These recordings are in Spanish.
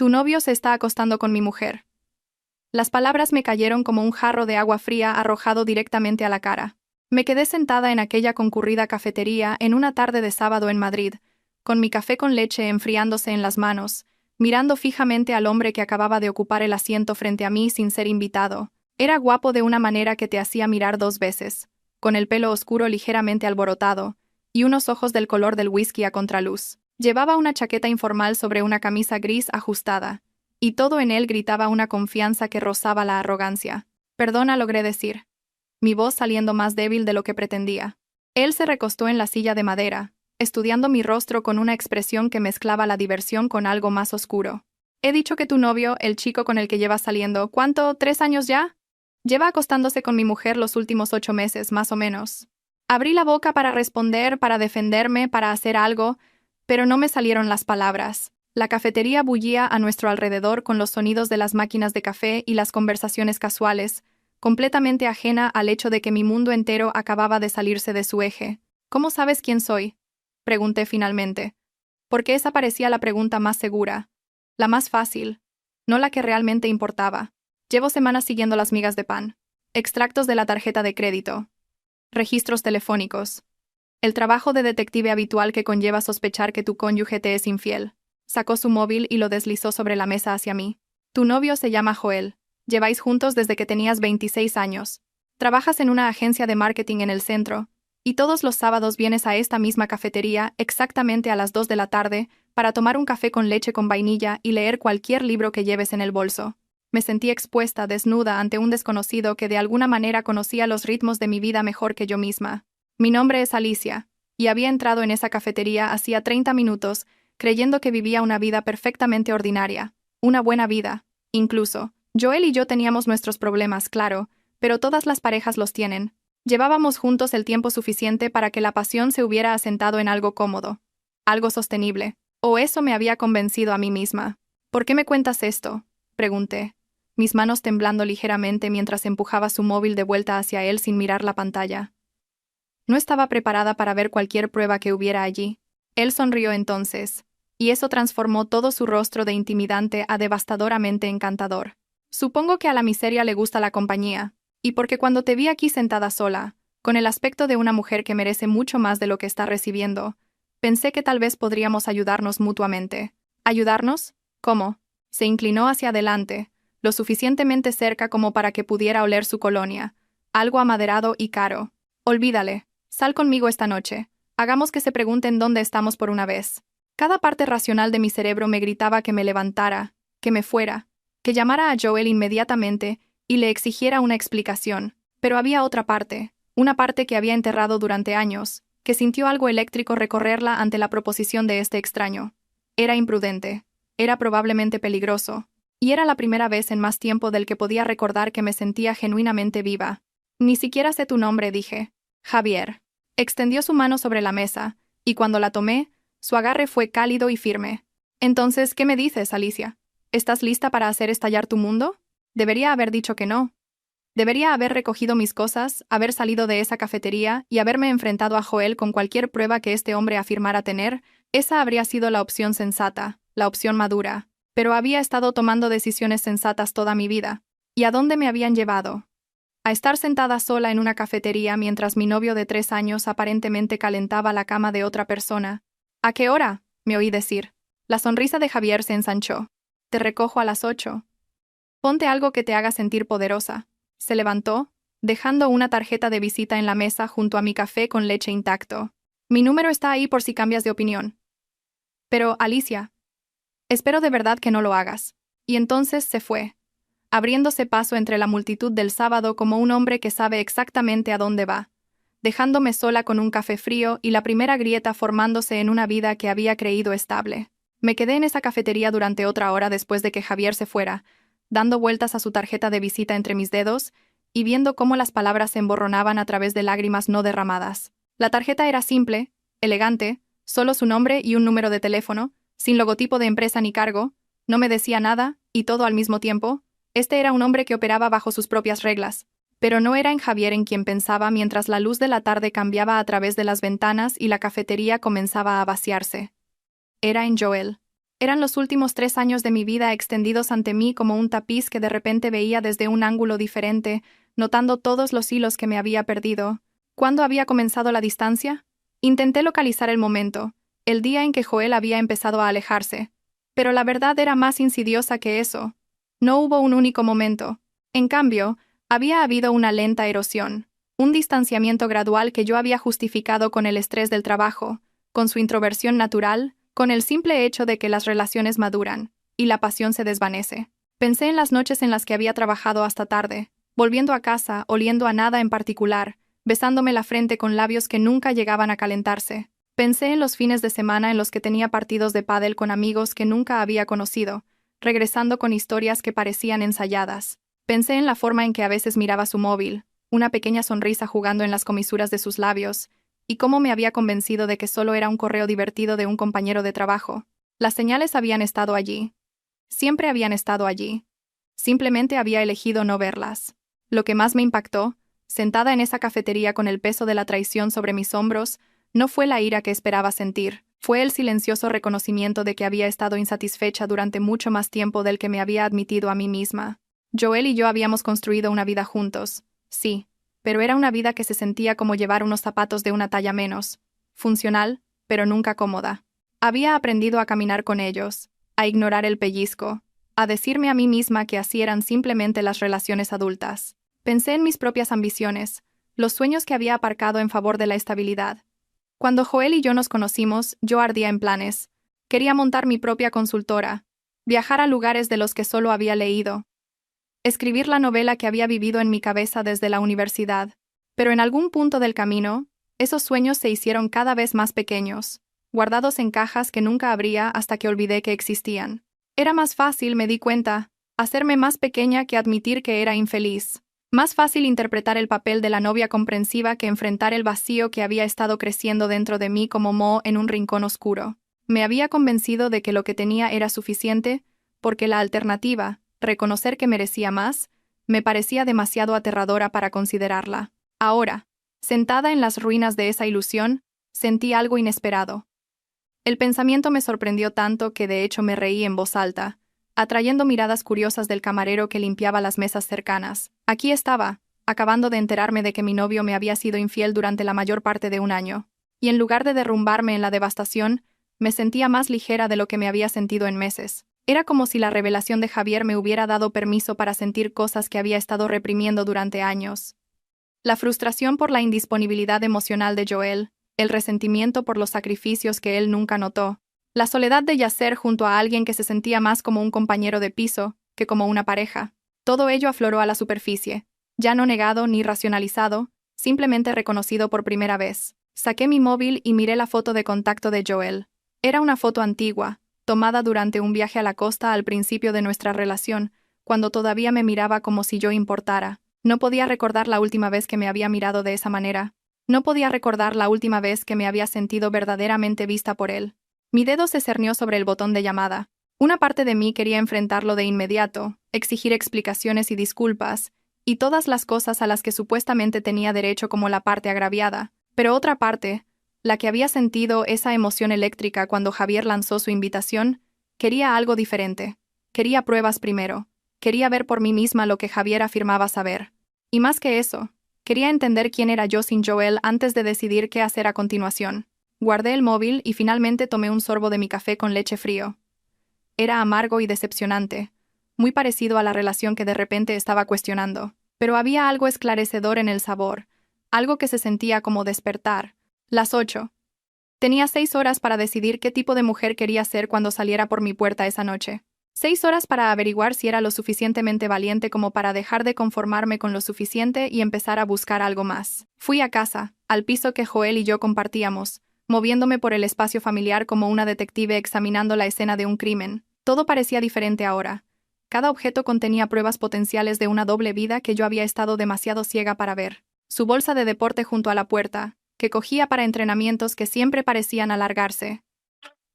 Tu novio se está acostando con mi mujer. Las palabras me cayeron como un jarro de agua fría arrojado directamente a la cara. Me quedé sentada en aquella concurrida cafetería en una tarde de sábado en Madrid, con mi café con leche enfriándose en las manos, mirando fijamente al hombre que acababa de ocupar el asiento frente a mí sin ser invitado. Era guapo de una manera que te hacía mirar dos veces, con el pelo oscuro ligeramente alborotado, y unos ojos del color del whisky a contraluz. Llevaba una chaqueta informal sobre una camisa gris ajustada, y todo en él gritaba una confianza que rozaba la arrogancia. Perdona, logré decir, mi voz saliendo más débil de lo que pretendía. Él se recostó en la silla de madera, estudiando mi rostro con una expresión que mezclaba la diversión con algo más oscuro. He dicho que tu novio, el chico con el que llevas saliendo, ¿cuánto? ¿3 años ya? Lleva acostándose con mi mujer los últimos 8 meses, más o menos. Abrí la boca para responder, para defenderme, para hacer algo, pero no me salieron las palabras. La cafetería bullía a nuestro alrededor con los sonidos de las máquinas de café y las conversaciones casuales, completamente ajena al hecho de que mi mundo entero acababa de salirse de su eje. ¿Cómo sabes quién soy?, pregunté finalmente. Porque esa parecía la pregunta más segura, la más fácil, no la que realmente importaba. Llevo semanas siguiendo las migas de pan, extractos de la tarjeta de crédito, registros telefónicos, el trabajo de detective habitual que conlleva sospechar que tu cónyuge te es infiel. Sacó su móvil y lo deslizó sobre la mesa hacia mí. Tu novio se llama Joel. Lleváis juntos desde que tenías 26 años. Trabajas en una agencia de marketing en el centro, y todos los sábados vienes a esta misma cafetería exactamente a las 2 de la tarde para tomar un café con leche con vainilla y leer cualquier libro que lleves en el bolso. Me sentí expuesta, desnuda, ante un desconocido que de alguna manera conocía los ritmos de mi vida mejor que yo misma. Mi nombre es Alicia, y había entrado en esa cafetería hacía 30 minutos, creyendo que vivía una vida perfectamente ordinaria, una buena vida, incluso. Joel y yo teníamos nuestros problemas, claro, pero todas las parejas los tienen. Llevábamos juntos el tiempo suficiente para que la pasión se hubiera asentado en algo cómodo, algo sostenible. O eso me había convencido a mí misma. ¿Por qué me cuentas esto?, pregunté, mis manos temblando ligeramente mientras empujaba su móvil de vuelta hacia él sin mirar la pantalla. No estaba preparada para ver cualquier prueba que hubiera allí. Él sonrió entonces, y eso transformó todo su rostro de intimidante a devastadoramente encantador. Supongo que a la miseria le gusta la compañía, y porque cuando te vi aquí sentada sola, con el aspecto de una mujer que merece mucho más de lo que está recibiendo, pensé que tal vez podríamos ayudarnos mutuamente. ¿Ayudarnos? ¿Cómo? Se inclinó hacia adelante, lo suficientemente cerca como para que pudiera oler su colonia, algo amaderado y caro. Olvídale. Sal conmigo esta noche. Hagamos que se pregunten dónde estamos por una vez. Cada parte racional de mi cerebro me gritaba que me levantara, que me fuera, que llamara a Joel inmediatamente y le exigiera una explicación. Pero había otra parte, una parte que había enterrado durante años, que sintió algo eléctrico recorrerla ante la proposición de este extraño. Era imprudente, era probablemente peligroso, y era la primera vez en más tiempo del que podía recordar que me sentía genuinamente viva. Ni siquiera sé tu nombre, dije. Javier. Extendió su mano sobre la mesa, y cuando la tomé, su agarre fue cálido y firme. Entonces, ¿qué me dices, Alicia? ¿Estás lista para hacer estallar tu mundo? Debería haber dicho que no. Debería haber recogido mis cosas, haber salido de esa cafetería y haberme enfrentado a Joel con cualquier prueba que este hombre afirmara tener. Esa habría sido la opción sensata, la opción madura. Pero había estado tomando decisiones sensatas toda mi vida. ¿Y a dónde me habían llevado? A estar sentada sola en una cafetería mientras mi novio de 3 años aparentemente calentaba la cama de otra persona. ¿A qué hora?, me oí decir. La sonrisa de Javier se ensanchó. Te recojo a las 8. Ponte algo que te haga sentir poderosa. Se levantó, dejando una tarjeta de visita en la mesa junto a mi café con leche intacto. Mi número está ahí por si cambias de opinión. Pero, Alicia, espero de verdad que no lo hagas. Y entonces se fue, abriéndose paso entre la multitud del sábado como un hombre que sabe exactamente a dónde va, dejándome sola con un café frío y la primera grieta formándose en una vida que había creído estable. Me quedé en esa cafetería durante otra hora después de que Javier se fuera, dando vueltas a su tarjeta de visita entre mis dedos y viendo cómo las palabras se emborronaban a través de lágrimas no derramadas. La tarjeta era simple, elegante, solo su nombre y un número de teléfono, sin logotipo de empresa ni cargo, no me decía nada, y todo al mismo tiempo. Este era un hombre que operaba bajo sus propias reglas, pero no era en Javier en quien pensaba mientras la luz de la tarde cambiaba a través de las ventanas y la cafetería comenzaba a vaciarse. Era en Joel. Eran los últimos 3 años de mi vida extendidos ante mí como un tapiz que de repente veía desde un ángulo diferente, notando todos los hilos que me había perdido. ¿Cuándo había comenzado la distancia? Intenté localizar el momento, el día en que Joel había empezado a alejarse. Pero la verdad era más insidiosa que eso. No hubo un único momento. En cambio, había habido una lenta erosión, un distanciamiento gradual que yo había justificado con el estrés del trabajo, con su introversión natural, con el simple hecho de que las relaciones maduran, y la pasión se desvanece. Pensé en las noches en las que había trabajado hasta tarde, volviendo a casa, oliendo a nada en particular, besándome la frente con labios que nunca llegaban a calentarse. Pensé en los fines de semana en los que tenía partidos de pádel con amigos que nunca había conocido, regresando con historias que parecían ensayadas. Pensé en la forma en que a veces miraba su móvil, una pequeña sonrisa jugando en las comisuras de sus labios, y cómo me había convencido de que solo era un correo divertido de un compañero de trabajo. Las señales habían estado allí. Siempre habían estado allí. Simplemente había elegido no verlas. Lo que más me impactó, sentada en esa cafetería con el peso de la traición sobre mis hombros, no fue la ira que esperaba sentir, fue el silencioso reconocimiento de que había estado insatisfecha durante mucho más tiempo del que me había admitido a mí misma. Joel y yo habíamos construido una vida juntos, sí, pero era una vida que se sentía como llevar unos zapatos de una talla menos, funcional, pero nunca cómoda. Había aprendido a caminar con ellos, a ignorar el pellizco, a decirme a mí misma que así eran simplemente las relaciones adultas. Pensé en mis propias ambiciones, los sueños que había aparcado en favor de la estabilidad. Cuando Joel y yo nos conocimos, yo ardía en planes. Quería montar mi propia consultora, viajar a lugares de los que solo había leído, escribir la novela que había vivido en mi cabeza desde la universidad. Pero en algún punto del camino, esos sueños se hicieron cada vez más pequeños, guardados en cajas que nunca abría hasta que olvidé que existían. Era más fácil, me di cuenta, hacerme más pequeña que admitir que era infeliz. Más fácil interpretar el papel de la novia comprensiva que enfrentar el vacío que había estado creciendo dentro de mí como moho en un rincón oscuro. Me había convencido de que lo que tenía era suficiente, porque la alternativa, reconocer que merecía más, me parecía demasiado aterradora para considerarla. Ahora, sentada en las ruinas de esa ilusión, sentí algo inesperado. El pensamiento me sorprendió tanto que de hecho me reí en voz alta, atrayendo miradas curiosas del camarero que limpiaba las mesas cercanas. Aquí estaba, acabando de enterarme de que mi novio me había sido infiel durante la mayor parte de un año, y en lugar de derrumbarme en la devastación, me sentía más ligera de lo que me había sentido en meses. Era como si la revelación de Javier me hubiera dado permiso para sentir cosas que había estado reprimiendo durante años. La frustración por la indisponibilidad emocional de Joel, el resentimiento por los sacrificios que él nunca notó, la soledad de yacer junto a alguien que se sentía más como un compañero de piso que como una pareja. Todo ello afloró a la superficie, ya no negado ni racionalizado, simplemente reconocido por primera vez. Saqué mi móvil y miré la foto de contacto de Joel. Era una foto antigua, tomada durante un viaje a la costa al principio de nuestra relación, cuando todavía me miraba como si yo importara. No podía recordar la última vez que me había mirado de esa manera. No podía recordar la última vez que me había sentido verdaderamente vista por él. Mi dedo se cernió sobre el botón de llamada. Una parte de mí quería enfrentarlo de inmediato, exigir explicaciones y disculpas, y todas las cosas a las que supuestamente tenía derecho como la parte agraviada. Pero otra parte, la que había sentido esa emoción eléctrica cuando Javier lanzó su invitación, quería algo diferente. Quería pruebas primero. Quería ver por mí misma lo que Javier afirmaba saber. Y más que eso, quería entender quién era yo sin Joel antes de decidir qué hacer a continuación. Guardé el móvil y finalmente tomé un sorbo de mi café con leche frío. Era amargo y decepcionante, muy parecido a la relación que de repente estaba cuestionando. Pero había algo esclarecedor en el sabor, algo que se sentía como despertar. Las 8. Tenía 6 horas para decidir qué tipo de mujer quería ser cuando saliera por mi puerta esa noche. 6 horas para averiguar si era lo suficientemente valiente como para dejar de conformarme con lo suficiente y empezar a buscar algo más. Fui a casa, al piso que Joel y yo compartíamos, moviéndome por el espacio familiar como una detective examinando la escena de un crimen. Todo parecía diferente ahora. Cada objeto contenía pruebas potenciales de una doble vida que yo había estado demasiado ciega para ver. Su bolsa de deporte junto a la puerta, que cogía para entrenamientos que siempre parecían alargarse.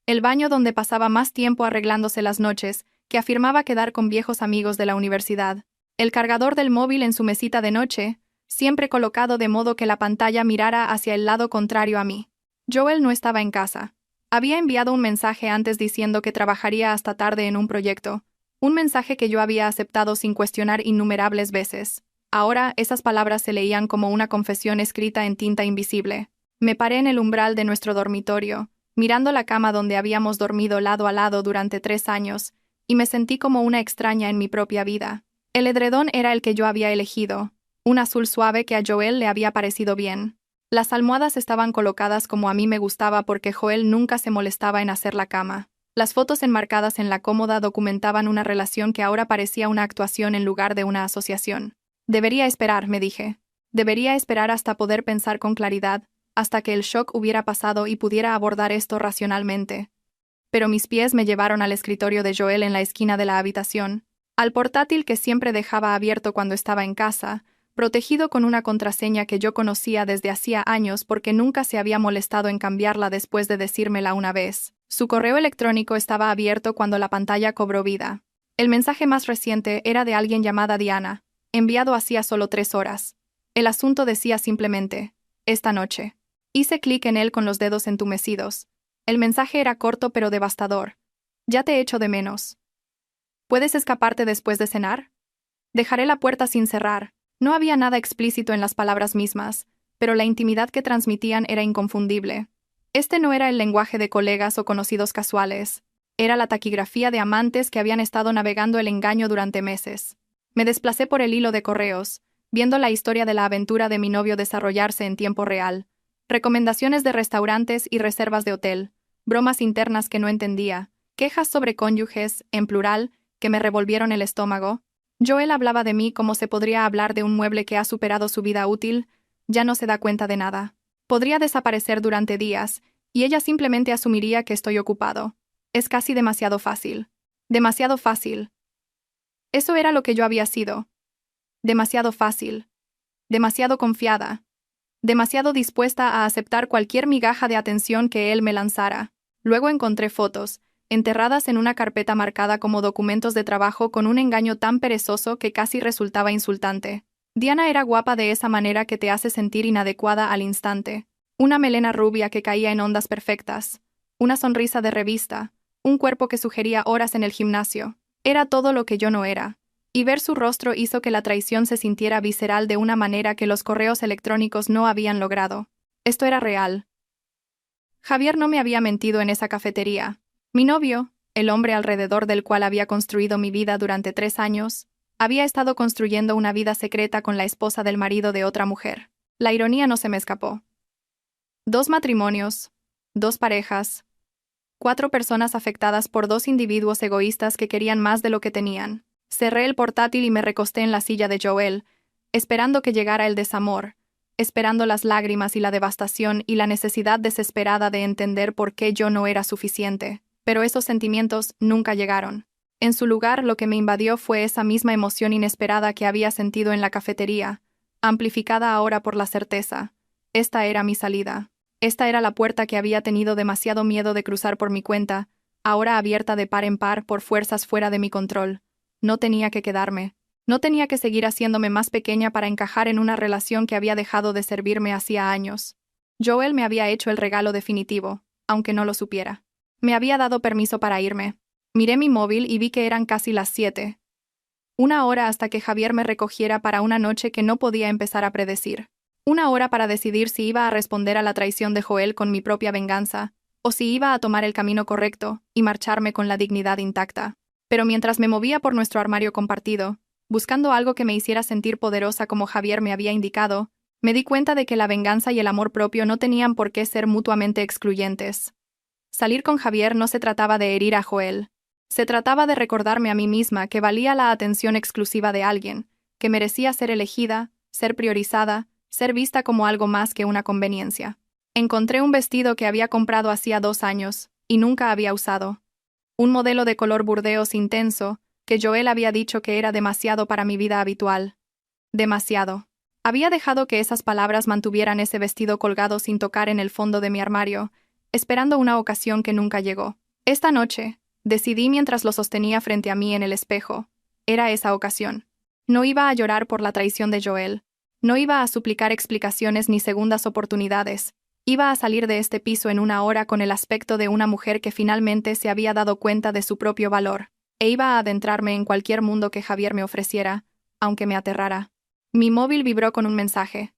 El baño donde pasaba más tiempo arreglándose las noches, que afirmaba quedar con viejos amigos de la universidad. El cargador del móvil en su mesita de noche, siempre colocado de modo que la pantalla mirara hacia el lado contrario a mí. Joel no estaba en casa. Había enviado un mensaje antes diciendo que trabajaría hasta tarde en un proyecto, un mensaje que yo había aceptado sin cuestionar innumerables veces. Ahora, esas palabras se leían como una confesión escrita en tinta invisible. Me paré en el umbral de nuestro dormitorio, mirando la cama donde habíamos dormido lado a lado durante 3 años, y me sentí como una extraña en mi propia vida. El edredón era el que yo había elegido, un azul suave que a Joel le había parecido bien. Las almohadas estaban colocadas como a mí me gustaba porque Joel nunca se molestaba en hacer la cama. Las fotos enmarcadas en la cómoda documentaban una relación que ahora parecía una actuación en lugar de una asociación. Debería esperar, me dije. Debería esperar hasta poder pensar con claridad, hasta que el shock hubiera pasado y pudiera abordar esto racionalmente. Pero mis pies me llevaron al escritorio de Joel en la esquina de la habitación, al portátil que siempre dejaba abierto cuando estaba en casa, protegido con una contraseña que yo conocía desde hacía años porque nunca se había molestado en cambiarla después de decírmela una vez. Su correo electrónico estaba abierto cuando la pantalla cobró vida. El mensaje más reciente era de alguien llamada Diana, enviado hacía solo 3 horas. El asunto decía simplemente, esta noche. Hice clic en él con los dedos entumecidos. El mensaje era corto pero devastador. Ya te echo de menos. ¿Puedes escaparte después de cenar? Dejaré la puerta sin cerrar. No había nada explícito en las palabras mismas, pero la intimidad que transmitían era inconfundible. Este no era el lenguaje de colegas o conocidos casuales. Era la taquigrafía de amantes que habían estado navegando el engaño durante meses. Me desplacé por el hilo de correos, viendo la historia de la aventura de mi novio desarrollarse en tiempo real. Recomendaciones de restaurantes y reservas de hotel, bromas internas que no entendía, quejas sobre cónyuges, en plural, que me revolvieron el estómago. Joel hablaba de mí como se podría hablar de un mueble que ha superado su vida útil, ya no se da cuenta de nada. Podría desaparecer durante días, y ella simplemente asumiría que estoy ocupado. Es casi demasiado fácil. Demasiado fácil. Eso era lo que yo había sido. Demasiado fácil. Demasiado confiada. Demasiado dispuesta a aceptar cualquier migaja de atención que él me lanzara. Luego encontré fotos, enterradas en una carpeta marcada como documentos de trabajo con un engaño tan perezoso que casi resultaba insultante. Diana era guapa de esa manera que te hace sentir inadecuada al instante. Una melena rubia que caía en ondas perfectas. Una sonrisa de revista. Un cuerpo que sugería horas en el gimnasio. Era todo lo que yo no era. Y ver su rostro hizo que la traición se sintiera visceral de una manera que los correos electrónicos no habían logrado. Esto era real. Javier no me había mentido en esa cafetería. Mi novio, el hombre alrededor del cual había construido mi vida durante 3 años, había estado construyendo una vida secreta con la esposa del marido de otra mujer. La ironía no se me escapó. 2 matrimonios, 2 parejas, 4 personas afectadas por 2 individuos egoístas que querían más de lo que tenían. Cerré el portátil y me recosté en la silla de Joel, esperando que llegara el desamor, esperando las lágrimas y la devastación y la necesidad desesperada de entender por qué yo no era suficiente. Pero esos sentimientos nunca llegaron. En su lugar, lo que me invadió fue esa misma emoción inesperada que había sentido en la cafetería, amplificada ahora por la certeza. Esta era mi salida. Esta era la puerta que había tenido demasiado miedo de cruzar por mi cuenta, ahora abierta de par en par por fuerzas fuera de mi control. No tenía que quedarme. No tenía que seguir haciéndome más pequeña para encajar en una relación que había dejado de servirme hacía años. Joel me había hecho el regalo definitivo, aunque no lo supiera. Me había dado permiso para irme. Miré mi móvil y vi que eran casi las 7. 1 hora hasta que Javier me recogiera para una noche que no podía empezar a predecir. 1 hora para decidir si iba a responder a la traición de Joel con mi propia venganza, o si iba a tomar el camino correcto y marcharme con la dignidad intacta. Pero mientras me movía por nuestro armario compartido, buscando algo que me hiciera sentir poderosa como Javier me había indicado, me di cuenta de que la venganza y el amor propio no tenían por qué ser mutuamente excluyentes. Salir con Javier no se trataba de herir a Joel. Se trataba de recordarme a mí misma que valía la atención exclusiva de alguien, que merecía ser elegida, ser priorizada, ser vista como algo más que una conveniencia. Encontré un vestido que había comprado hacía 2 años, y nunca había usado. Un modelo de color burdeos intenso, que Joel había dicho que era demasiado para mi vida habitual. Demasiado. Había dejado que esas palabras mantuvieran ese vestido colgado sin tocar en el fondo de mi armario, esperando una ocasión que nunca llegó. Esta noche, decidí mientras lo sostenía frente a mí en el espejo. Era esa ocasión. No iba a llorar por la traición de Joel. No iba a suplicar explicaciones ni segundas oportunidades. Iba a salir de este piso en una hora con el aspecto de una mujer que finalmente se había dado cuenta de su propio valor, e iba a adentrarme en cualquier mundo que Javier me ofreciera, aunque me aterrara. Mi móvil vibró con un mensaje.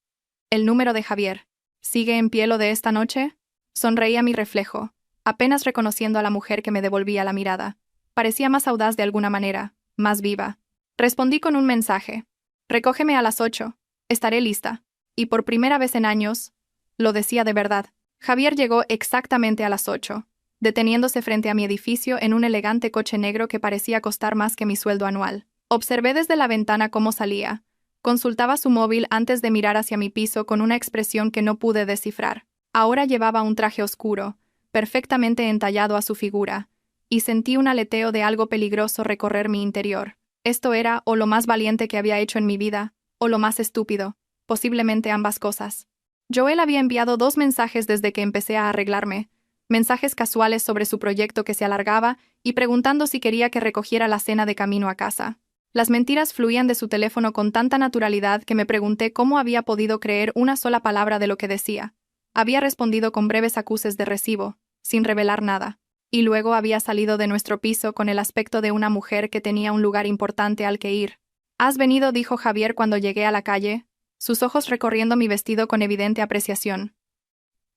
El número de Javier. ¿Sigue en pie lo de esta noche? Sonreí a mi reflejo, apenas reconociendo a la mujer que me devolvía la mirada. Parecía más audaz de alguna manera, más viva. Respondí con un mensaje. Recógeme a las 8. Estaré lista. Y por primera vez en años, lo decía de verdad. Javier llegó exactamente a las 8, deteniéndose frente a mi edificio en un elegante coche negro que parecía costar más que mi sueldo anual. Observé desde la ventana cómo salía. Consultaba su móvil antes de mirar hacia mi piso con una expresión que no pude descifrar. Ahora llevaba un traje oscuro, perfectamente entallado a su figura, y sentí un aleteo de algo peligroso recorrer mi interior. Esto era o lo más valiente que había hecho en mi vida, o lo más estúpido, posiblemente ambas cosas. Joel había enviado 2 mensajes desde que empecé a arreglarme, mensajes casuales sobre su proyecto que se alargaba y preguntando si quería que recogiera la cena de camino a casa. Las mentiras fluían de su teléfono con tanta naturalidad que me pregunté cómo había podido creer una sola palabra de lo que decía. Había respondido con breves acuses de recibo, sin revelar nada. Y luego había salido de nuestro piso con el aspecto de una mujer que tenía un lugar importante al que ir. «¿Has venido?», dijo Javier cuando llegué a la calle, sus ojos recorriendo mi vestido con evidente apreciación.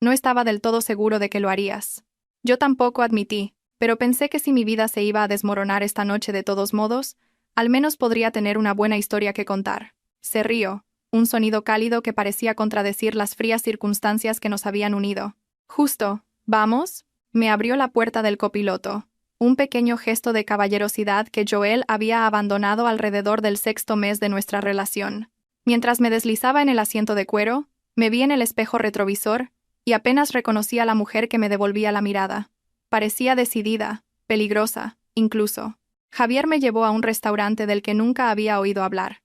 No estaba del todo seguro de que lo harías. Yo tampoco, admití, pero pensé que si mi vida se iba a desmoronar esta noche de todos modos, al menos podría tener una buena historia que contar. Se rió, un sonido cálido que parecía contradecir las frías circunstancias que nos habían unido. «Justo, ¿vamos?», me abrió la puerta del copiloto, un pequeño gesto de caballerosidad que Joel había abandonado alrededor del 6º mes de nuestra relación. Mientras me deslizaba en el asiento de cuero, me vi en el espejo retrovisor y apenas reconocí a la mujer que me devolvía la mirada. Parecía decidida, peligrosa, incluso. Javier me llevó a un restaurante del que nunca había oído hablar.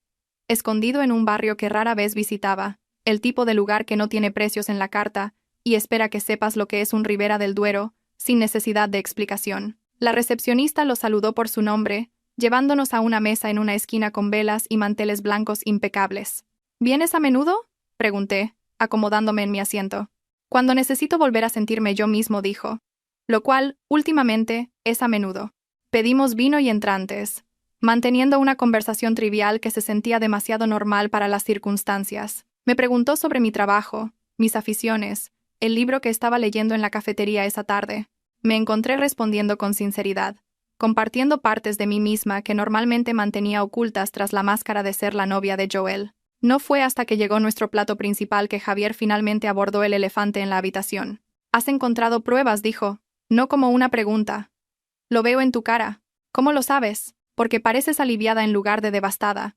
Escondido en un barrio que rara vez visitaba, el tipo de lugar que no tiene precios en la carta y espera que sepas lo que es un Ribera del Duero, sin necesidad de explicación. La recepcionista lo saludó por su nombre, llevándonos a una mesa en una esquina con velas y manteles blancos impecables. «¿Vienes a menudo?», pregunté, acomodándome en mi asiento. «Cuando necesito volver a sentirme yo mismo», dijo. «Lo cual, últimamente, es a menudo». Pedimos vino y entrantes, manteniendo una conversación trivial que se sentía demasiado normal para las circunstancias. Me preguntó sobre mi trabajo, mis aficiones, el libro que estaba leyendo en la cafetería esa tarde. Me encontré respondiendo con sinceridad, compartiendo partes de mí misma que normalmente mantenía ocultas tras la máscara de ser la novia de Joel. No fue hasta que llegó nuestro plato principal que Javier finalmente abordó el elefante en la habitación. «¿Has encontrado pruebas?», dijo, no como una pregunta. «Lo veo en tu cara. ¿Cómo lo sabes?». «Porque pareces aliviada en lugar de devastada».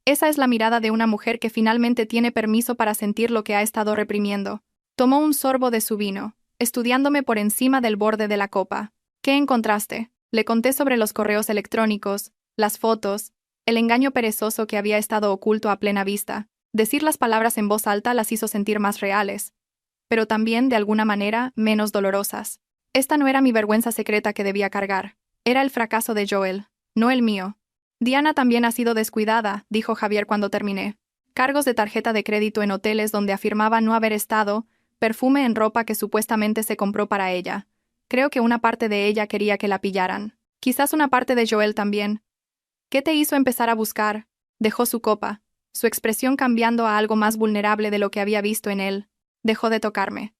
Esa es la mirada de una mujer que finalmente tiene permiso para sentir lo que ha estado reprimiendo. Tomó un sorbo de su vino, estudiándome por encima del borde de la copa. «¿Qué encontraste?». Le conté sobre los correos electrónicos, las fotos, el engaño perezoso que había estado oculto a plena vista. Decir las palabras en voz alta las hizo sentir más reales, pero también, de alguna manera, menos dolorosas. Esta no era mi vergüenza secreta que debía cargar. Era el fracaso de Joel, no el mío. «Diana también ha sido descuidada», dijo Javier cuando terminé. Cargos de tarjeta de crédito en hoteles donde afirmaba no haber estado, perfume en ropa que supuestamente se compró para ella. Creo que una parte de ella quería que la pillaran. Quizás una parte de Joel también. «¿Qué te hizo empezar a buscar?». Dejó su copa, su expresión cambiando a algo más vulnerable de lo que había visto en él. Dejó de tocarme.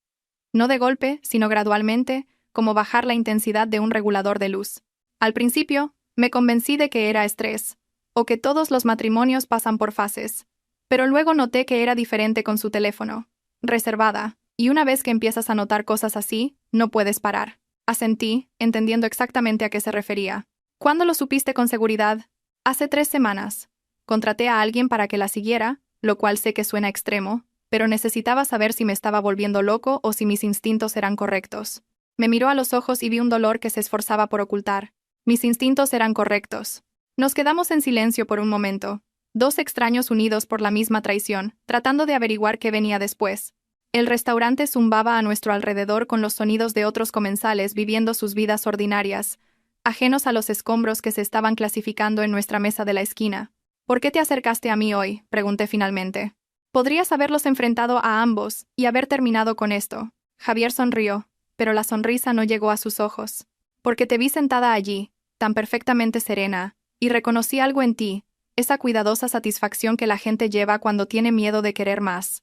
No de golpe, sino gradualmente, como bajar la intensidad de un regulador de luz. Al principio, me convencí de que era estrés, o que todos los matrimonios pasan por fases. Pero luego noté que era diferente con su teléfono. Reservada. Y una vez que empiezas a notar cosas así, no puedes parar. Asentí, entendiendo exactamente a qué se refería. «¿Cuándo lo supiste con seguridad?». «Hace 3 semanas. Contraté a alguien para que la siguiera, lo cual sé que suena extremo, pero necesitaba saber si me estaba volviendo loco o si mis instintos eran correctos». Me miró a los ojos y vi un dolor que se esforzaba por ocultar. Mis instintos eran correctos. Nos quedamos en silencio por un momento, 2 extraños unidos por la misma traición, tratando de averiguar qué venía después. El restaurante zumbaba a nuestro alrededor con los sonidos de otros comensales viviendo sus vidas ordinarias, ajenos a los escombros que se estaban clasificando en nuestra mesa de la esquina. «¿Por qué te acercaste a mí hoy?», pregunté finalmente. Podrías haberlos enfrentado a ambos y haber terminado con esto. Javier sonrió, pero la sonrisa no llegó a sus ojos. Porque te vi sentada allí, tan perfectamente serena, y reconocí algo en ti, esa cuidadosa satisfacción que la gente lleva cuando tiene miedo de querer más.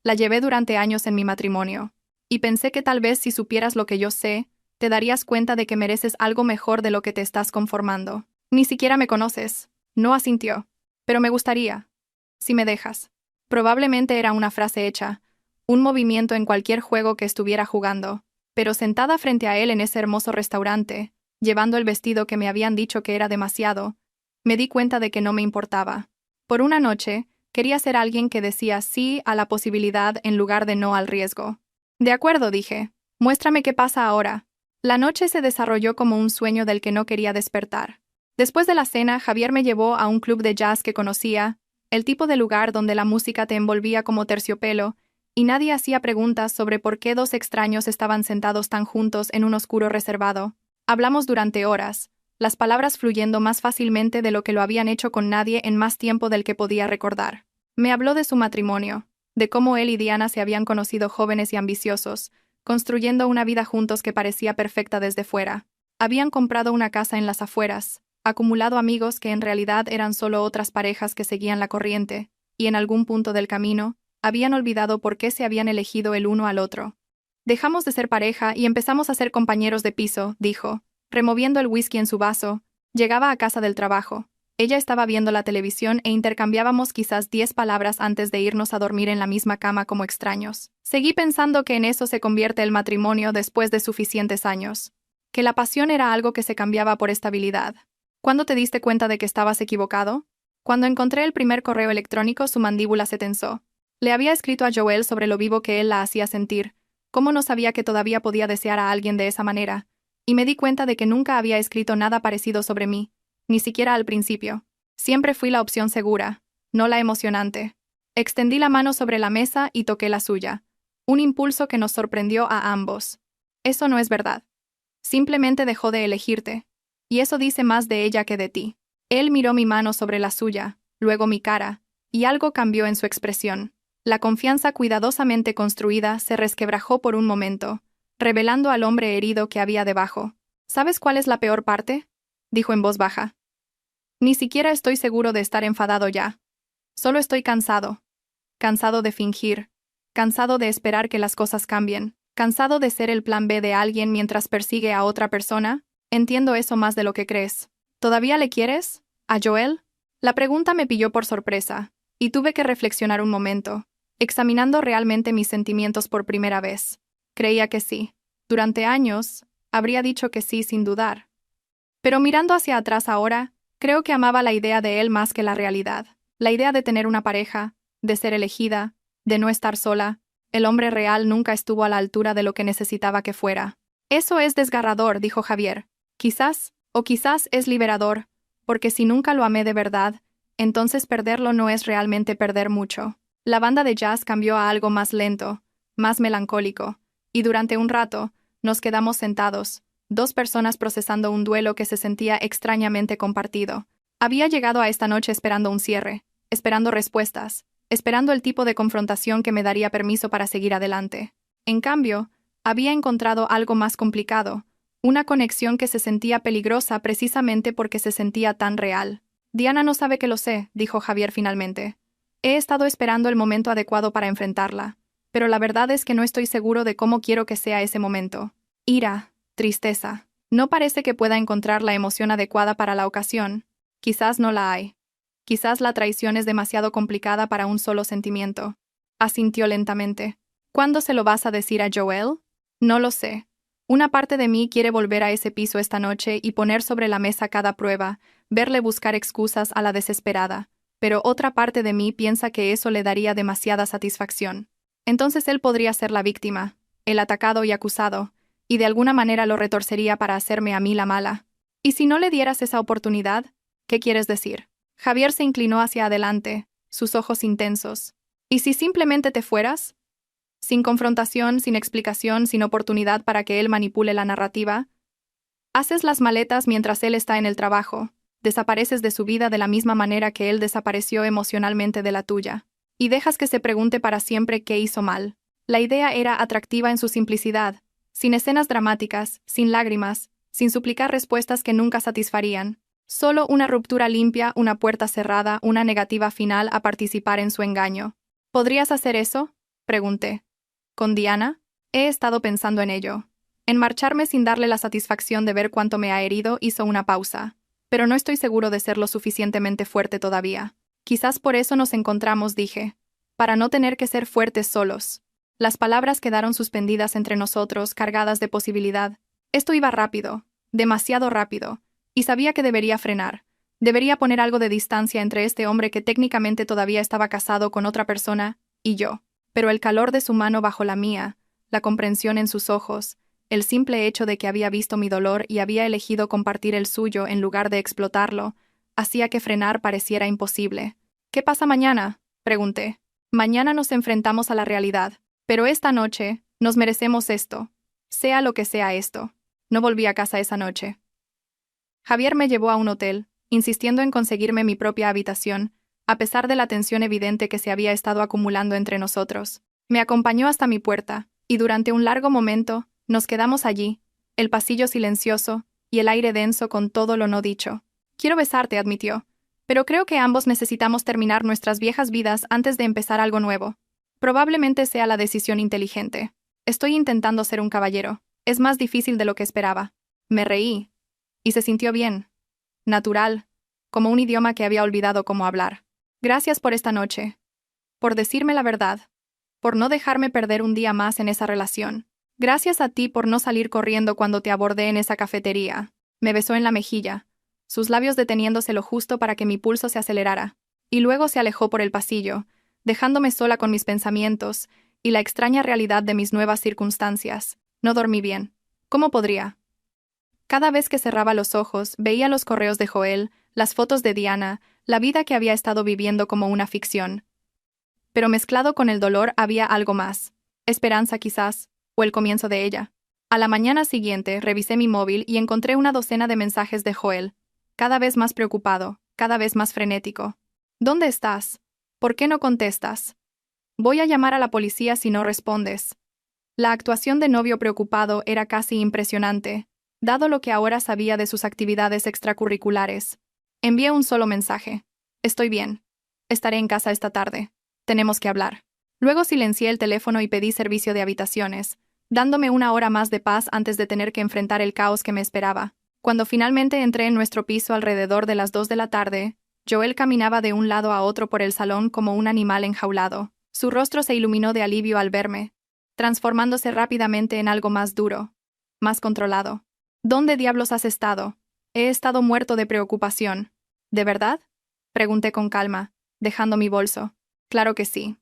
La llevé durante años en mi matrimonio, y pensé que tal vez si supieras lo que yo sé, te darías cuenta de que mereces algo mejor de lo que te estás conformando. Ni siquiera me conoces. No asintió. Pero me gustaría. Si me dejas. Probablemente era una frase hecha, un movimiento en cualquier juego que estuviera jugando, pero sentada frente a él en ese hermoso restaurante, llevando el vestido que me habían dicho que era demasiado, me di cuenta de que no me importaba. Por una noche, quería ser alguien que decía sí a la posibilidad en lugar de no al riesgo. De acuerdo, dije. Muéstrame qué pasa ahora. La noche se desarrolló como un sueño del que no quería despertar. Después de la cena, Javier me llevó a un club de jazz que conocía, el tipo de lugar donde la música te envolvía como terciopelo, y nadie hacía preguntas sobre por qué dos extraños estaban sentados tan juntos en un oscuro reservado. Hablamos durante horas, las palabras fluyendo más fácilmente de lo que lo habían hecho con nadie en más tiempo del que podía recordar. Me habló de su matrimonio, de cómo él y Diana se habían conocido jóvenes y ambiciosos, construyendo una vida juntos que parecía perfecta desde fuera. Habían comprado una casa en las afueras, acumulado amigos que en realidad eran solo otras parejas que seguían la corriente, y en algún punto del camino, habían olvidado por qué se habían elegido el uno al otro. Dejamos de ser pareja y empezamos a ser compañeros de piso, dijo, removiendo el whisky en su vaso. Llegaba a casa del trabajo. Ella estaba viendo la televisión e intercambiábamos quizás 10 palabras antes de irnos a dormir en la misma cama como extraños. Seguí pensando que en eso se convierte el matrimonio después de suficientes años. Que la pasión era algo que se cambiaba por estabilidad. ¿Cuándo te diste cuenta de que estabas equivocado? Cuando encontré el primer correo electrónico, su mandíbula se tensó. Le había escrito a Joel sobre lo vivo que él la hacía sentir, cómo no sabía que todavía podía desear a alguien de esa manera, y me di cuenta de que nunca había escrito nada parecido sobre mí, ni siquiera al principio. Siempre fui la opción segura, no la emocionante. Extendí la mano sobre la mesa y toqué la suya, un impulso que nos sorprendió a ambos. Eso no es verdad. Simplemente dejó de elegirte. Y eso dice más de ella que de ti. Él miró mi mano sobre la suya, luego mi cara, y algo cambió en su expresión. La confianza cuidadosamente construida se resquebrajó por un momento, revelando al hombre herido que había debajo. ¿Sabes cuál es la peor parte?, dijo en voz baja. Ni siquiera estoy seguro de estar enfadado ya. Solo estoy cansado. Cansado de fingir. Cansado de esperar que las cosas cambien. Cansado de ser el plan B de alguien mientras persigue a otra persona. Entiendo eso más de lo que crees. ¿Todavía le quieres? ¿A Joel? La pregunta me pilló por sorpresa, y tuve que reflexionar un momento, examinando realmente mis sentimientos por primera vez. Creía que sí. Durante años, habría dicho que sí sin dudar. Pero mirando hacia atrás ahora, creo que amaba la idea de él más que la realidad. La idea de tener una pareja, de ser elegida, de no estar sola. El hombre real nunca estuvo a la altura de lo que necesitaba que fuera. Eso es desgarrador, dijo Javier. Quizás, o quizás es liberador, porque si nunca lo amé de verdad, entonces perderlo no es realmente perder mucho. La banda de jazz cambió a algo más lento, más melancólico, y durante un rato, nos quedamos sentados, dos personas procesando un duelo que se sentía extrañamente compartido. Había llegado a esta noche esperando un cierre, esperando respuestas, esperando el tipo de confrontación que me daría permiso para seguir adelante. En cambio, había encontrado algo más complicado, una conexión que se sentía peligrosa precisamente porque se sentía tan real. Diana no sabe que lo sé, dijo Javier finalmente. He estado esperando el momento adecuado para enfrentarla, pero la verdad es que no estoy seguro de cómo quiero que sea ese momento. Ira, tristeza. No parece que pueda encontrar la emoción adecuada para la ocasión. Quizás no la hay. Quizás la traición es demasiado complicada para un solo sentimiento. Asintió lentamente. ¿Cuándo se lo vas a decir a Joel? No lo sé. Una parte de mí quiere volver a ese piso esta noche y poner sobre la mesa cada prueba, verle buscar excusas a la desesperada, pero otra parte de mí piensa que eso le daría demasiada satisfacción. Entonces él podría ser la víctima, el atacado y acusado, y de alguna manera lo retorcería para hacerme a mí la mala. ¿Y si no le dieras esa oportunidad? ¿Qué quieres decir? Javier se inclinó hacia adelante, sus ojos intensos. ¿Y si simplemente te fueras? Sin confrontación, sin explicación, sin oportunidad para que él manipule la narrativa. Haces las maletas mientras él está en el trabajo, desapareces de su vida de la misma manera que él desapareció emocionalmente de la tuya. y dejas que se pregunte para siempre qué hizo mal. La idea era atractiva en su simplicidad, sin escenas dramáticas, sin lágrimas, sin suplicar respuestas que nunca satisfarían. Solo una ruptura limpia, una puerta cerrada, una negativa final a participar en su engaño. ¿Podrías hacer eso?, pregunté. ¿Con Diana? He estado pensando en ello. En marcharme sin darle la satisfacción de ver cuánto me ha herido, hizo una pausa. Pero no estoy seguro de ser lo suficientemente fuerte todavía. Quizás por eso nos encontramos, dije. Para no tener que ser fuertes solos. Las palabras quedaron suspendidas entre nosotros, cargadas de posibilidad. Esto iba rápido, demasiado rápido, y sabía que debería frenar. Debería poner algo de distancia entre este hombre que técnicamente todavía estaba casado con otra persona, y yo. Pero el calor de su mano bajo la mía, la comprensión en sus ojos, el simple hecho de que había visto mi dolor y había elegido compartir el suyo en lugar de explotarlo, hacía que frenar pareciera imposible. ¿Qué pasa mañana?, pregunté. Mañana nos enfrentamos a la realidad, pero esta noche nos merecemos esto, sea lo que sea esto. No volví a casa esa noche. Javier me llevó a un hotel, insistiendo en conseguirme mi propia habitación, a pesar de la tensión evidente que se había estado acumulando entre nosotros. Me acompañó hasta mi puerta, y durante un largo momento, nos quedamos allí, el pasillo silencioso y el aire denso con todo lo no dicho. Quiero besarte, admitió, pero creo que ambos necesitamos terminar nuestras viejas vidas antes de empezar algo nuevo. Probablemente sea la decisión inteligente. Estoy intentando ser un caballero. Es más difícil de lo que esperaba. Me reí. Y se sintió bien. Natural. Como un idioma que había olvidado cómo hablar. Gracias por esta noche. Por decirme la verdad. Por no dejarme perder un día más en esa relación. Gracias a ti por no salir corriendo cuando te abordé en esa cafetería. Me besó en la mejilla, sus labios deteniéndose lo justo para que mi pulso se acelerara. Y luego se alejó por el pasillo, dejándome sola con mis pensamientos y la extraña realidad de mis nuevas circunstancias. No dormí bien. ¿Cómo podría? Cada vez que cerraba los ojos, veía los correos de Joel, las fotos de Diana, la vida que había estado viviendo como una ficción. Pero mezclado con el dolor había algo más. Esperanza quizás, o el comienzo de ella. A la mañana siguiente revisé mi móvil y encontré una docena de mensajes de Joel, cada vez más preocupado, cada vez más frenético. ¿Dónde estás? ¿Por qué no contestas? Voy a llamar a la policía si no respondes. La actuación de novio preocupado era casi impresionante, dado lo que ahora sabía de sus actividades extracurriculares. Envié un solo mensaje. Estoy bien. Estaré en casa esta tarde. Tenemos que hablar. Luego silencié el teléfono y pedí servicio de habitaciones, dándome una hora más de paz antes de tener que enfrentar el caos que me esperaba. Cuando finalmente entré en nuestro piso alrededor de las 2 de la tarde, Joel caminaba de un lado a otro por el salón como un animal enjaulado. Su rostro se iluminó de alivio al verme, transformándose rápidamente en algo más duro, más controlado. ¿Dónde diablos has estado? He estado muerto de preocupación. ¿De verdad?, pregunté con calma, dejando mi bolso. Claro que sí.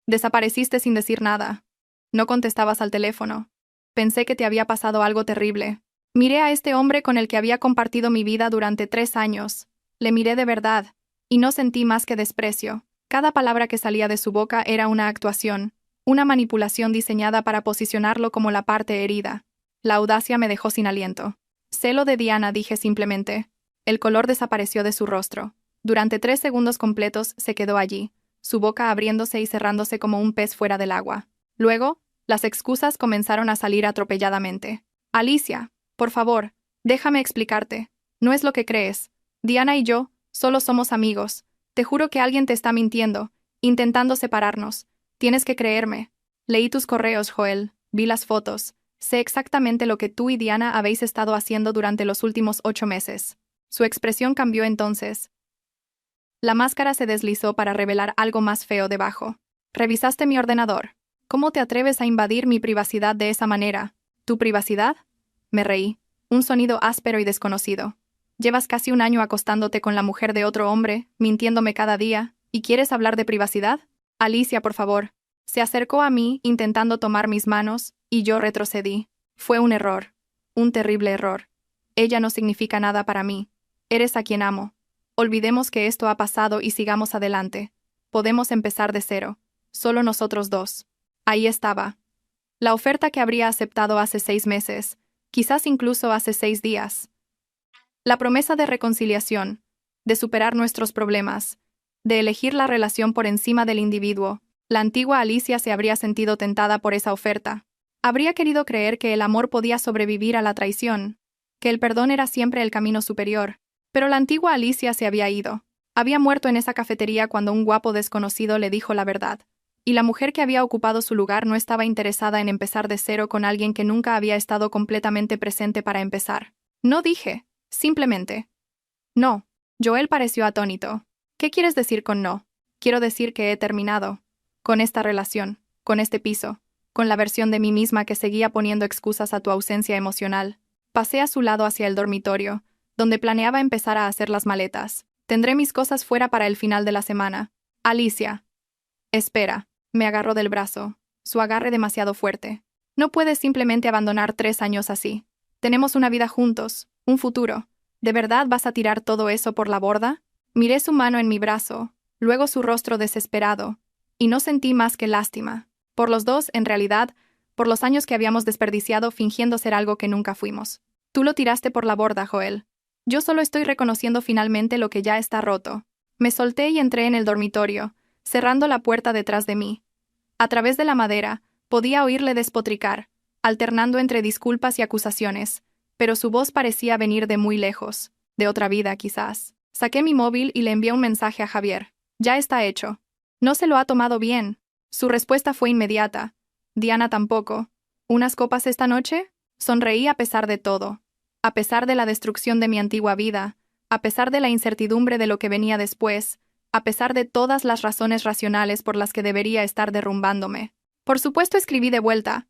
Desapareciste sin decir nada. No contestabas al teléfono. Pensé que te había pasado algo terrible. Miré a este hombre con el que había compartido mi vida durante 3 años. Le miré de verdad, y no sentí más que desprecio. Cada palabra que salía de su boca era una actuación, una manipulación diseñada para posicionarlo como la parte herida. La audacia me dejó sin aliento. Celo de Diana, dije simplemente. El color desapareció de su rostro. Durante 3 segundos completos se quedó allí, su boca abriéndose y cerrándose como un pez fuera del agua. Luego, las excusas comenzaron a salir atropelladamente. Alicia, por favor, déjame explicarte. No es lo que crees. Diana y yo solo somos amigos. Te juro que alguien te está mintiendo, intentando separarnos. Tienes que creerme. Leí tus correos, Joel. Vi las fotos. Sé exactamente lo que tú y Diana habéis estado haciendo durante los últimos 8 meses. Su expresión cambió entonces. La máscara se deslizó para revelar algo más feo debajo. ¿Revisaste mi ordenador? ¿Cómo te atreves a invadir mi privacidad de esa manera? ¿Tu privacidad? Me reí. Un sonido áspero y desconocido. Llevas casi un año acostándote con la mujer de otro hombre, mintiéndome cada día, ¿y quieres hablar de privacidad? Alicia, por favor. Se acercó a mí, intentando tomar mis manos, y yo retrocedí. Fue un error. Un terrible error. Ella no significa nada para mí. Eres a quien amo. Olvidemos que esto ha pasado y sigamos adelante. Podemos empezar de cero. Solo nosotros dos. Ahí estaba. La oferta que habría aceptado hace 6 meses, quizás incluso hace 6 días. La promesa de reconciliación, de superar nuestros problemas, de elegir la relación por encima del individuo. La antigua Alicia se habría sentido tentada por esa oferta. Habría querido creer que el amor podía sobrevivir a la traición, que el perdón era siempre el camino superior. Pero la antigua Alicia se había ido. Había muerto en esa cafetería cuando un guapo desconocido le dijo la verdad. Y la mujer que había ocupado su lugar no estaba interesada en empezar de cero con alguien que nunca había estado completamente presente para empezar. No dije, simplemente. No. Joel pareció atónito. ¿Qué quieres decir con no? Quiero decir que he terminado. Con esta relación, con este piso, con la versión de mí misma que seguía poniendo excusas a tu ausencia emocional. Pasé a su lado hacia el dormitorio, donde planeaba empezar a hacer las maletas. Tendré mis cosas fuera para el final de la semana. Alicia. Espera. Me agarró del brazo, su agarre demasiado fuerte. No puedes simplemente abandonar 3 años así. Tenemos una vida juntos, un futuro. ¿De verdad vas a tirar todo eso por la borda? Miré su mano en mi brazo, luego su rostro desesperado, y no sentí más que lástima. Por los dos, en realidad, por los años que habíamos desperdiciado fingiendo ser algo que nunca fuimos. Tú lo tiraste por la borda, Joel. Yo solo estoy reconociendo finalmente lo que ya está roto. Me solté y entré en el dormitorio, cerrando la puerta detrás de mí. A través de la madera, podía oírle despotricar, alternando entre disculpas y acusaciones, pero su voz parecía venir de muy lejos, de otra vida quizás. Saqué mi móvil y le envié un mensaje a Javier. Ya está hecho. No se lo ha tomado bien. Su respuesta fue inmediata. Diana tampoco. ¿Unas copas esta noche? Sonreí a pesar de todo. A pesar de la destrucción de mi antigua vida, a pesar de la incertidumbre de lo que venía después, a pesar de todas las razones racionales por las que debería estar derrumbándome. Por supuesto escribí de vuelta.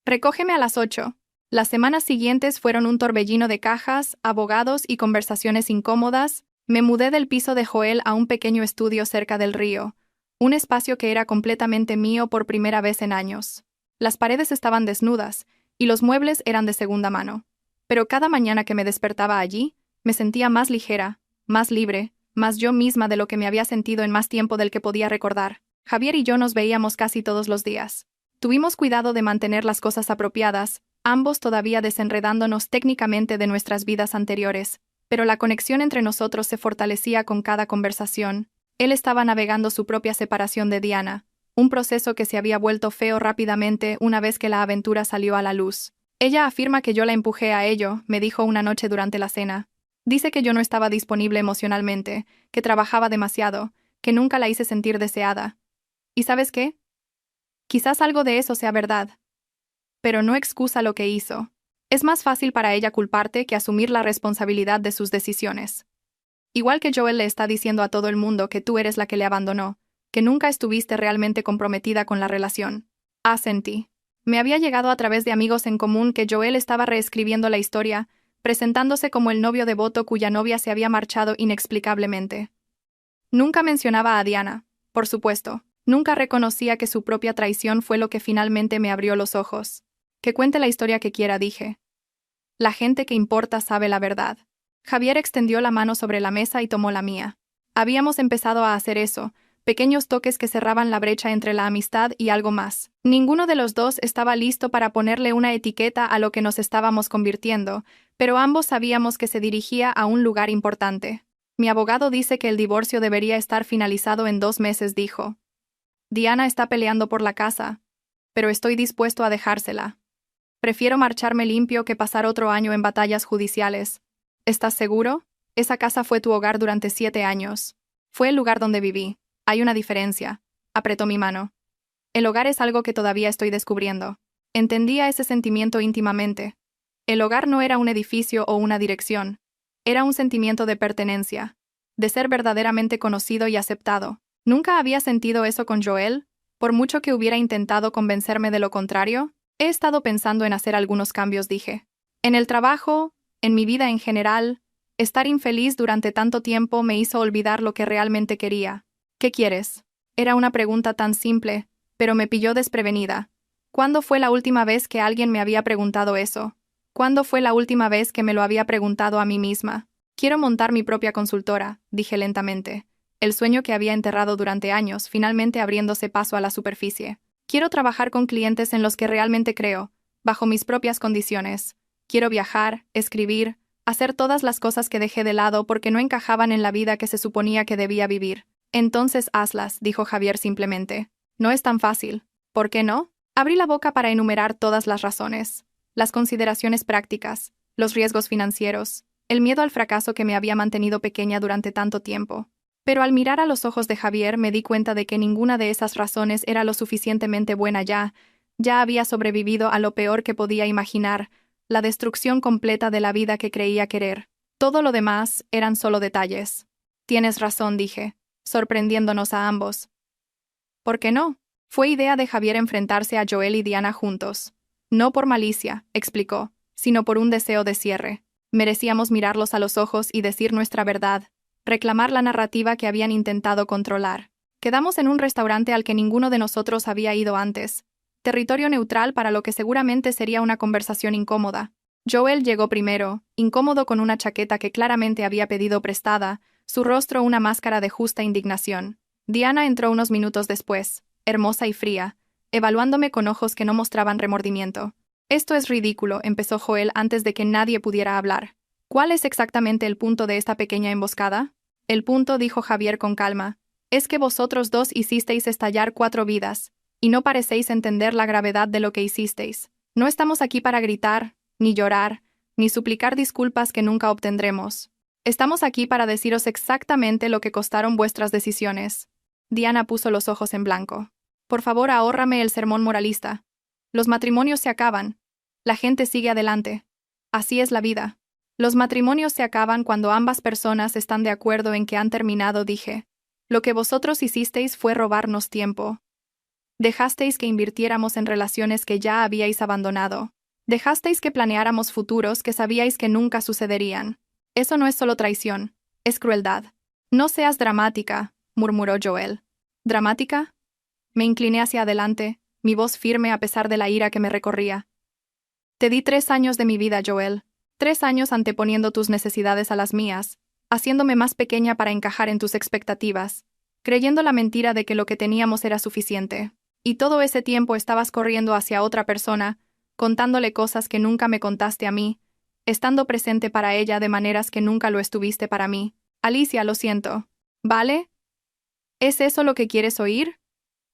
Recógeme a las 8. Las semanas siguientes fueron un torbellino de cajas, abogados y conversaciones incómodas. Me mudé del piso de Joel a un pequeño estudio cerca del río, un espacio que era completamente mío por primera vez en años. Las paredes estaban desnudas, y los muebles eran de segunda mano. Pero cada mañana que me despertaba allí, me sentía más ligera, más libre, más yo misma de lo que me había sentido en más tiempo del que podía recordar. Javier y yo nos veíamos casi todos los días. Tuvimos cuidado de mantener las cosas apropiadas, ambos todavía desenredándonos técnicamente de nuestras vidas anteriores, pero la conexión entre nosotros se fortalecía con cada conversación. Él estaba navegando su propia separación de Diana, un proceso que se había vuelto feo rápidamente una vez que la aventura salió a la luz. Ella afirma que yo la empujé a ello, me dijo una noche durante la cena. Dice que yo no estaba disponible emocionalmente, que trabajaba demasiado, que nunca la hice sentir deseada. ¿Y sabes qué? Quizás algo de eso sea verdad. Pero no excusa lo que hizo. Es más fácil para ella culparte que asumir la responsabilidad de sus decisiones. Igual que Joel le está diciendo a todo el mundo que tú eres la que le abandonó, que nunca estuviste realmente comprometida con la relación. Asentí. Me había llegado a través de amigos en común que Joel estaba reescribiendo la historia, presentándose como el novio devoto cuya novia se había marchado inexplicablemente. Nunca mencionaba a Diana, por supuesto. Nunca reconocía que su propia traición fue lo que finalmente me abrió los ojos. Que cuente la historia que quiera, dije. La gente que importa sabe la verdad. Javier extendió la mano sobre la mesa y tomó la mía. Habíamos empezado a hacer eso, pequeños toques que cerraban la brecha entre la amistad y algo más. Ninguno de los dos estaba listo para ponerle una etiqueta a lo que nos estábamos convirtiendo, pero ambos sabíamos que se dirigía a un lugar importante. Mi abogado dice que el divorcio debería estar finalizado en 2 meses, dijo. Diana está peleando por la casa, pero estoy dispuesto a dejársela. Prefiero marcharme limpio que pasar otro año en batallas judiciales. ¿Estás seguro? Esa casa fue tu hogar durante 7 años. Fue el lugar donde viví. Hay una diferencia. Apretó mi mano. El hogar es algo que todavía estoy descubriendo. Entendía ese sentimiento íntimamente. El hogar no era un edificio o una dirección. Era un sentimiento de pertenencia, de ser verdaderamente conocido y aceptado. ¿Nunca había sentido eso con Joel? Por mucho que hubiera intentado convencerme de lo contrario, he estado pensando en hacer algunos cambios, dije. En el trabajo, en mi vida en general, estar infeliz durante tanto tiempo me hizo olvidar lo que realmente quería. ¿Qué quieres? Era una pregunta tan simple, pero me pilló desprevenida. ¿Cuándo fue la última vez que alguien me había preguntado eso? ¿Cuándo fue la última vez que me lo había preguntado a mí misma? Quiero montar mi propia consultora, dije lentamente. El sueño que había enterrado durante años finalmente abriéndose paso a la superficie. Quiero trabajar con clientes en los que realmente creo, bajo mis propias condiciones. Quiero viajar, escribir, hacer todas las cosas que dejé de lado porque no encajaban en la vida que se suponía que debía vivir. Entonces hazlas, dijo Javier simplemente. No es tan fácil. ¿Por qué no? Abrí la boca para enumerar todas las razones. Las consideraciones prácticas, los riesgos financieros, el miedo al fracaso que me había mantenido pequeña durante tanto tiempo. Pero al mirar a los ojos de Javier me di cuenta de que ninguna de esas razones era lo suficientemente buena ya había sobrevivido a lo peor que podía imaginar, la destrucción completa de la vida que creía querer. Todo lo demás eran solo detalles. Tienes razón, dije, sorprendiéndonos a ambos. ¿Por qué no? Fue idea de Javier enfrentarse a Joel y Diana juntos. No por malicia, explicó, sino por un deseo de cierre. Merecíamos mirarlos a los ojos y decir nuestra verdad, reclamar la narrativa que habían intentado controlar. Quedamos en un restaurante al que ninguno de nosotros había ido antes. Territorio neutral para lo que seguramente sería una conversación incómoda. Joel llegó primero, incómodo con una chaqueta que claramente había pedido prestada, su rostro una máscara de justa indignación. Diana entró unos minutos después, hermosa y fría, evaluándome con ojos que no mostraban remordimiento. Esto es ridículo, empezó Joel antes de que nadie pudiera hablar. ¿Cuál es exactamente el punto de esta pequeña emboscada? El punto, dijo Javier con calma, es que vosotros dos hicisteis estallar 4 vidas, y no parecéis entender la gravedad de lo que hicisteis. No estamos aquí para gritar, ni llorar, ni suplicar disculpas que nunca obtendremos. Estamos aquí para deciros exactamente lo que costaron vuestras decisiones. Diana puso los ojos en blanco. Por favor, ahórrame el sermón moralista. Los matrimonios se acaban. La gente sigue adelante. Así es la vida. Los matrimonios se acaban cuando ambas personas están de acuerdo en que han terminado, dije. Lo que vosotros hicisteis fue robarnos tiempo. Dejasteis que invirtiéramos en relaciones que ya habíais abandonado. Dejasteis que planeáramos futuros que sabíais que nunca sucederían. Eso no es solo traición, es crueldad. No seas dramática, murmuró Joel. ¿Dramática? Me incliné hacia adelante, mi voz firme a pesar de la ira que me recorría. Te di 3 años de mi vida, Joel. 3 años anteponiendo tus necesidades a las mías, haciéndome más pequeña para encajar en tus expectativas, creyendo la mentira de que lo que teníamos era suficiente. Y todo ese tiempo estabas corriendo hacia otra persona, contándole cosas que nunca me contaste a mí, estando presente para ella de maneras que nunca lo estuviste para mí. Alicia, lo siento. ¿Vale? ¿Es eso lo que quieres oír?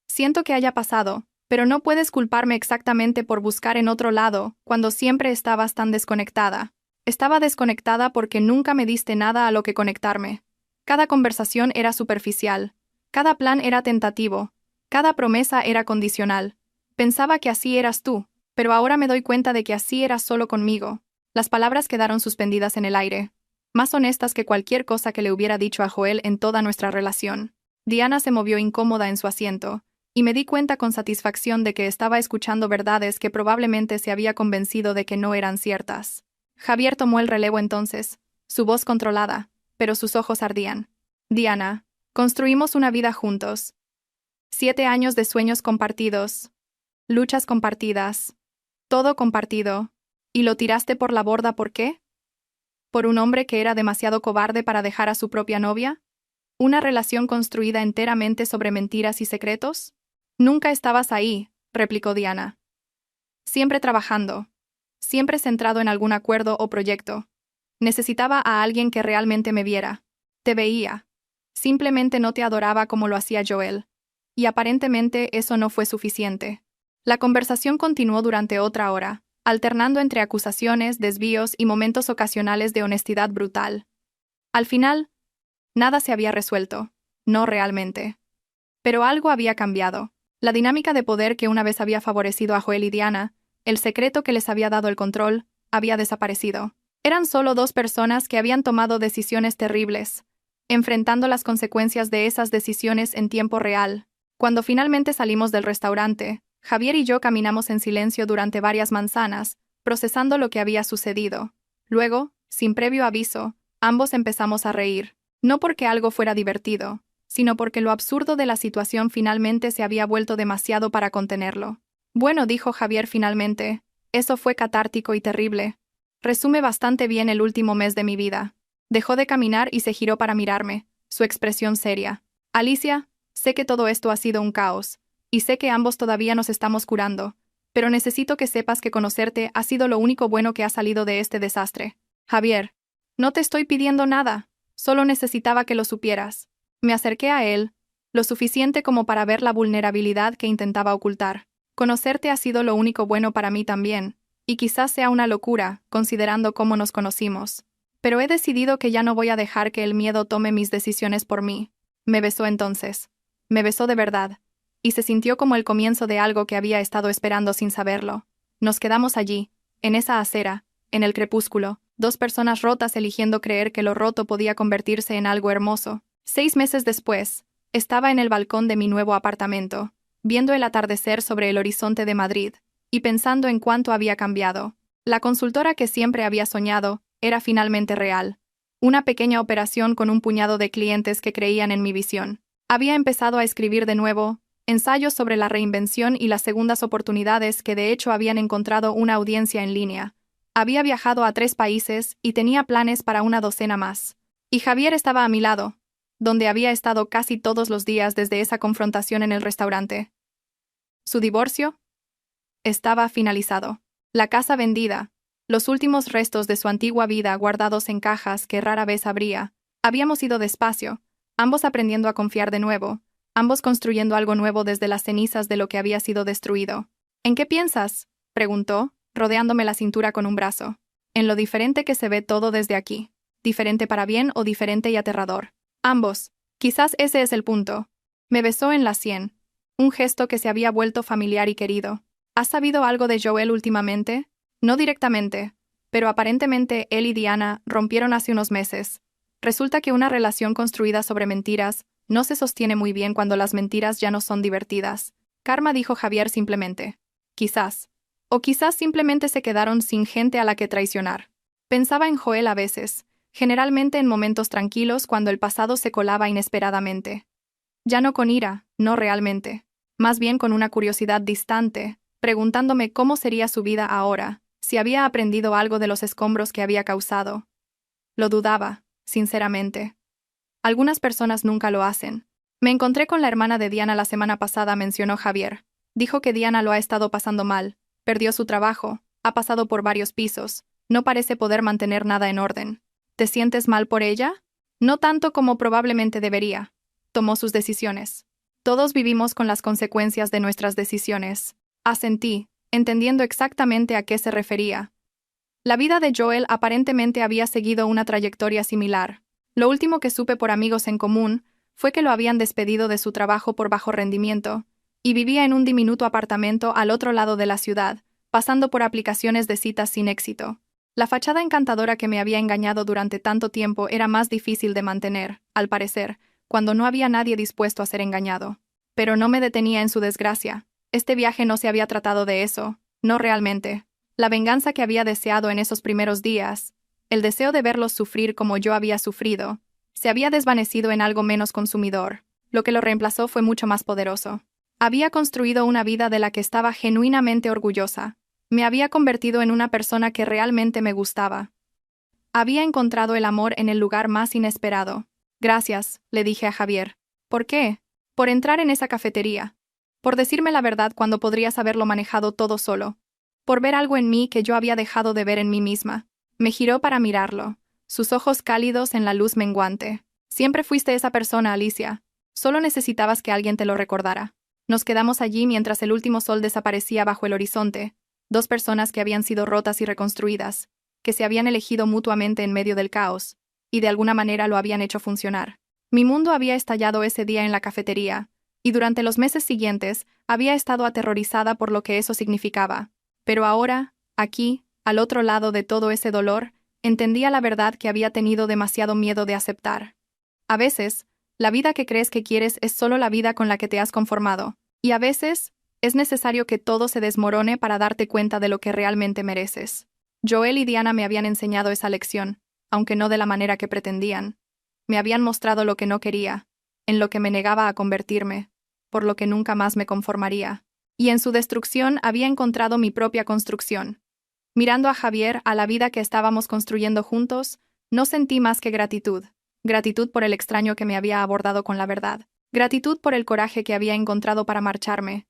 Siento que haya pasado, pero no puedes culparme exactamente por buscar en otro lado, cuando siempre estabas tan desconectada. Estaba desconectada porque nunca me diste nada a lo que conectarme. Cada conversación era superficial. Cada plan era tentativo. Cada promesa era condicional. Pensaba que así eras tú, pero ahora me doy cuenta de que así eras solo conmigo. Las palabras quedaron suspendidas en el aire, más honestas que cualquier cosa que le hubiera dicho a Joel en toda nuestra relación. Diana se movió incómoda en su asiento, y me di cuenta con satisfacción de que estaba escuchando verdades que probablemente se había convencido de que no eran ciertas. Javier tomó el relevo entonces, su voz controlada, pero sus ojos ardían. Diana, construimos una vida juntos. 7 años de sueños compartidos, luchas compartidas, todo compartido. ¿Y lo tiraste por la borda por qué? ¿Por un hombre que era demasiado cobarde para dejar a su propia novia? ¿Una relación construida enteramente sobre mentiras y secretos? Nunca estabas ahí, replicó Diana. Siempre trabajando. Siempre centrado en algún acuerdo o proyecto. Necesitaba a alguien que realmente me viera. Te veía. Simplemente no te adoraba como lo hacía Joel. Y aparentemente eso no fue suficiente. La conversación continuó durante otra hora, alternando entre acusaciones, desvíos y momentos ocasionales de honestidad brutal. Al final, nada se había resuelto, no realmente. Pero algo había cambiado. La dinámica de poder que una vez había favorecido a Joel y Diana, el secreto que les había dado el control, había desaparecido. Eran solo 2 personas que habían tomado decisiones terribles, enfrentando las consecuencias de esas decisiones en tiempo real. Cuando finalmente salimos del restaurante, Javier y yo caminamos en silencio durante varias manzanas, procesando lo que había sucedido. Luego, sin previo aviso, ambos empezamos a reír, no porque algo fuera divertido, sino porque lo absurdo de la situación finalmente se había vuelto demasiado para contenerlo. Bueno, dijo Javier finalmente, eso fue catártico y terrible. Resume bastante bien el último mes de mi vida. Dejó de caminar y se giró para mirarme, su expresión seria. Alicia, sé que todo esto ha sido un caos, y sé que ambos todavía nos estamos curando, pero necesito que sepas que conocerte ha sido lo único bueno que ha salido de este desastre. Javier, no te estoy pidiendo nada, solo necesitaba que lo supieras. Me acerqué a él, lo suficiente como para ver la vulnerabilidad que intentaba ocultar. Conocerte ha sido lo único bueno para mí también, y quizás sea una locura, considerando cómo nos conocimos. Pero he decidido que ya no voy a dejar que el miedo tome mis decisiones por mí. Me besó entonces. Me besó de verdad. Y se sintió como el comienzo de algo que había estado esperando sin saberlo. Nos quedamos allí, en esa acera, en el crepúsculo, dos personas rotas eligiendo creer que lo roto podía convertirse en algo hermoso. 6 meses después, estaba en el balcón de mi nuevo apartamento, viendo el atardecer sobre el horizonte de Madrid, y pensando en cuánto había cambiado. La consultora que siempre había soñado era finalmente real. Una pequeña operación con un puñado de clientes que creían en mi visión. Había empezado a escribir de nuevo ensayos sobre la reinvención y las segundas oportunidades que de hecho habían encontrado una audiencia en línea. Había viajado a 3 países y tenía planes para una docena más. Y Javier estaba a mi lado, donde había estado casi todos los días desde esa confrontación en el restaurante. Su divorcio estaba finalizado. La casa vendida, los últimos restos de su antigua vida guardados en cajas que rara vez abría. Habíamos ido despacio, ambos aprendiendo a confiar de nuevo, ambos construyendo algo nuevo desde las cenizas de lo que había sido destruido. ¿En qué piensas?, preguntó, rodeándome la cintura con un brazo. En lo diferente que se ve todo desde aquí. Diferente para bien o diferente y aterrador. Ambos. Quizás ese es el punto. Me besó en la sien. Un gesto que se había vuelto familiar y querido. ¿Has sabido algo de Joel últimamente? No directamente, pero aparentemente él y Diana rompieron hace unos meses. Resulta que una relación construida sobre mentiras no se sostiene muy bien cuando las mentiras ya no son divertidas. Karma, dijo Javier simplemente. Quizás. O quizás simplemente se quedaron sin gente a la que traicionar. Pensaba en Joel a veces, generalmente en momentos tranquilos cuando el pasado se colaba inesperadamente. Ya no con ira, no realmente. Más bien con una curiosidad distante, preguntándome cómo sería su vida ahora, si había aprendido algo de los escombros que había causado. Lo dudaba, sinceramente. Algunas personas nunca lo hacen. Me encontré con la hermana de Diana la semana pasada, mencionó Javier. Dijo que Diana lo ha estado pasando mal, perdió su trabajo, ha pasado por varios pisos, no parece poder mantener nada en orden. ¿Te sientes mal por ella? No tanto como probablemente debería. Tomó sus decisiones. Todos vivimos con las consecuencias de nuestras decisiones. Asentí, entendiendo exactamente a qué se refería. La vida de Joel aparentemente había seguido una trayectoria similar. Lo último que supe por amigos en común fue que lo habían despedido de su trabajo por bajo rendimiento, y vivía en un diminuto apartamento al otro lado de la ciudad, pasando por aplicaciones de citas sin éxito. La fachada encantadora que me había engañado durante tanto tiempo era más difícil de mantener, al parecer, cuando no había nadie dispuesto a ser engañado. Pero no me detenía en su desgracia. Este viaje no se había tratado de eso, no realmente. La venganza que había deseado en esos primeros días, el deseo de verlos sufrir como yo había sufrido, se había desvanecido en algo menos consumidor. Lo que lo reemplazó fue mucho más poderoso. Había construido una vida de la que estaba genuinamente orgullosa. Me había convertido en una persona que realmente me gustaba. Había encontrado el amor en el lugar más inesperado. Gracias, le dije a Javier. ¿Por qué? Por entrar en esa cafetería. Por decirme la verdad cuando podrías haberlo manejado todo solo. Por ver algo en mí que yo había dejado de ver en mí misma. Me giró para mirarlo, sus ojos cálidos en la luz menguante. Siempre fuiste esa persona, Alicia. Solo necesitabas que alguien te lo recordara. Nos quedamos allí mientras el último sol desaparecía bajo el horizonte. Dos personas que habían sido rotas y reconstruidas, que se habían elegido mutuamente en medio del caos, y de alguna manera lo habían hecho funcionar. Mi mundo había estallado ese día en la cafetería, y durante los meses siguientes había estado aterrorizada por lo que eso significaba. Pero ahora, aquí, al otro lado de todo ese dolor, entendía la verdad que había tenido demasiado miedo de aceptar. A veces, la vida que crees que quieres es solo la vida con la que te has conformado, y a veces, es necesario que todo se desmorone para darte cuenta de lo que realmente mereces. Joel y Diana me habían enseñado esa lección, aunque no de la manera que pretendían. Me habían mostrado lo que no quería, en lo que me negaba a convertirme, por lo que nunca más me conformaría. Y en su destrucción había encontrado mi propia construcción. Mirando a Javier, a la vida que estábamos construyendo juntos, no sentí más que gratitud. Gratitud por el extraño que me había abordado con la verdad. Gratitud por el coraje que había encontrado para marcharme.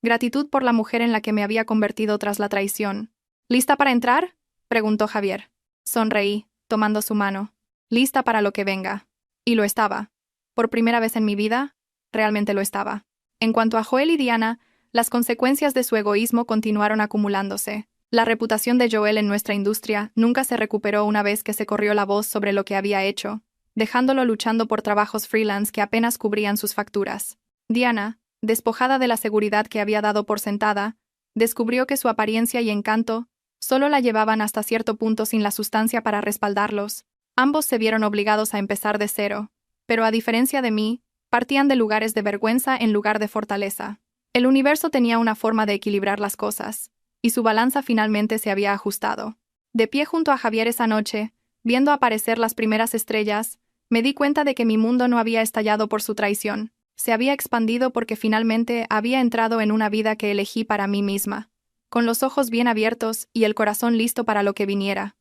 Gratitud por la mujer en la que me había convertido tras la traición. ¿Lista para entrar?, preguntó Javier. Sonreí, tomando su mano. Lista para lo que venga. Y lo estaba. Por primera vez en mi vida, realmente lo estaba. En cuanto a Joel y Diana, las consecuencias de su egoísmo continuaron acumulándose. La reputación de Joel en nuestra industria nunca se recuperó una vez que se corrió la voz sobre lo que había hecho, dejándolo luchando por trabajos freelance que apenas cubrían sus facturas. Diana, despojada de la seguridad que había dado por sentada, descubrió que su apariencia y encanto solo la llevaban hasta cierto punto sin la sustancia para respaldarlos. Ambos se vieron obligados a empezar de cero, pero a diferencia de mí, partían de lugares de vergüenza en lugar de fortaleza. El universo tenía una forma de equilibrar las cosas, y su balanza finalmente se había ajustado. De pie junto a Javier esa noche, viendo aparecer las primeras estrellas, me di cuenta de que mi mundo no había estallado por su traición. Se había expandido porque finalmente había entrado en una vida que elegí para mí misma, con los ojos bien abiertos y el corazón listo para lo que viniera.